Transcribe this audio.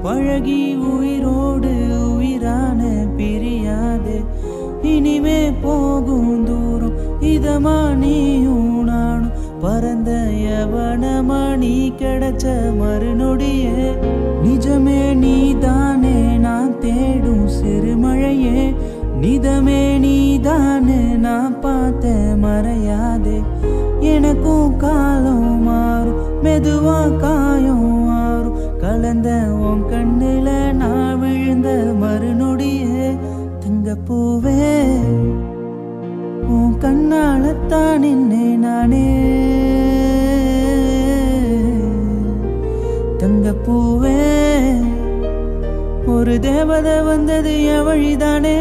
பழகி உயிரோடு உயிரான பிரியாது இனிமே போகும் தூரம் இதமா நீயும் நானும் பரந்த யவனமா நீ கிடைச்ச மறுநொடியே நிஜமே நீதானே நான் தேடும் சிறுமழையே நிதமே நீதானே நான் பார்த்த மறையாதே எனக்கும் காலம் மாறும் மெதுவா காயம் மாறும் கலந்த உன் கண்ணுல நான் விழுந்த மறுநொடியே தங்கப்பூவே உன் கண்ணாலத்தான் நின்னே நானே தங்கப்பூவே ஒரு தேவதை வந்தது என் வழிதானே